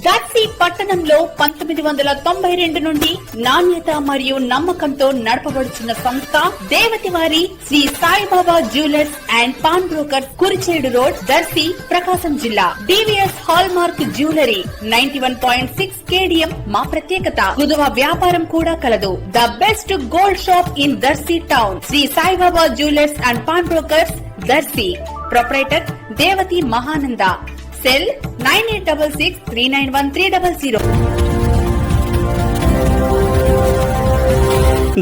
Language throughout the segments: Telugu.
దర్శి పట్టణంలో 1992 నుండి నాణ్యత మరియు నమ్మకంతో నడపబడుచున్న సంస్థ దేవతివారి Sri Saibaba jewellers and pawn brokers Kurichedu road, Darsi, Prakasam జిల్లా. DVS hall mark jewellery 91.6 KDM మా ప్రత్యేకత. కుదువ వ్యాపారం కూడా కలదు. The best gold shop in Darsi town. Sri Saibaba jewellers and pawn brokers, Darsi. Proprietor Devati Mahananda. Cell 9866391300.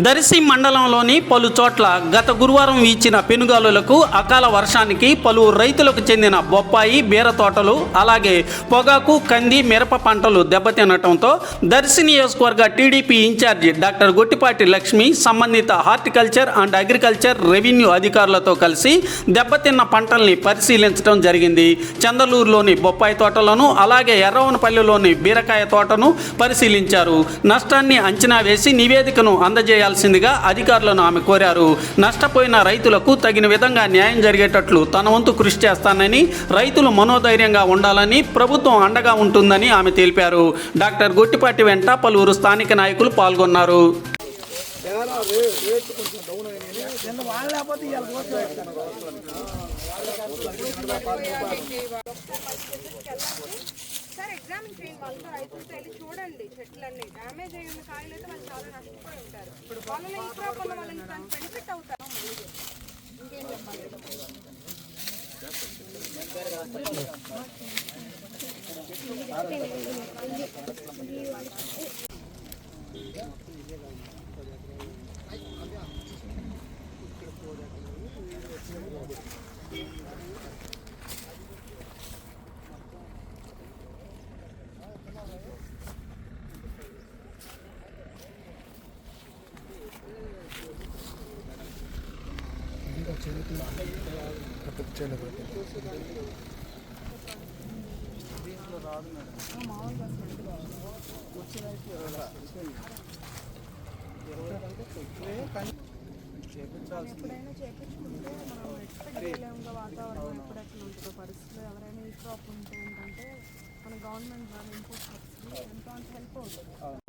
Darsi మండలంలోని పలు చోట్ల గత గురువారం వీచిన పెనుగాలులకు, అకాల వర్షానికి పలువురు రైతులకు చెందిన బొప్పాయి, బీర తోటలు, అలాగే పొగాకు, కంది, మిరప పంటలు దెబ్బతినటంతో దర్శి నియోజకవర్గ టీడీపీ ఇన్ఛార్జి డాక్టర్ గొట్టిపాటి లక్ష్మి సంబంధిత హార్టికల్చర్ అండ్ అగ్రికల్చర్, రెవెన్యూ అధికారులతో కలిసి దెబ్బతిన్న పంటల్ని పరిశీలించడం జరిగింది. చందలూరులోని బొప్పాయి తోటలను, అలాగే ఎర్రవనపల్లిలోని బీరకాయ తోటను పరిశీలించారు. నష్టాన్ని అంచనా వేసి నివేదికను అందజేయాల్సిందిగా అధికారులను ఆమె కోరారు. నష్టపోయిన రైతులకు తగిన విధంగా న్యాయం జరిగేటట్లు తన వంతు కృషి చేస్తానని, రైతులు మనోధైర్యంగా ఉండాలని, ప్రభుత్వం అండగా ఉంటుందని ఆమె తెలిపారు. డాక్టర్ గొట్టిపాటి వెంట పలువురు స్థానిక నాయకులు పాల్గొన్నారు. సార్ ఎగ్జామిన్ చేయండి, వాళ్ళతో రైతులతో వెళ్ళి చూడండి. చెట్లన్నీ డ్యామేజ్ అయిన కాయలు అయితే వాళ్ళు చాలా నష్టపోయి ఉంటారు. వాళ్ళని ఈ క్రాప్ వల్ల వాళ్ళకి బెనిఫిట్ అవుతారు. ఇంకేం చెప్పాలి? ఎప్పుడైనా చేయించుకుంటే మనం ఎక్స్పెక్ట్ చేయలేముగా వాతావరణం ఎప్పుడు ఎట్లా ఉంటుందో పరిస్థితులు. ఎవరైనా ఈ క్రాప్ ఉంటే ఏంటంటే మన గవర్నమెంట్ ద్వారా ఇంపోర్ట్ సబ్సిడీ ఎంతో అంత హెల్ప్ అవుతుంది.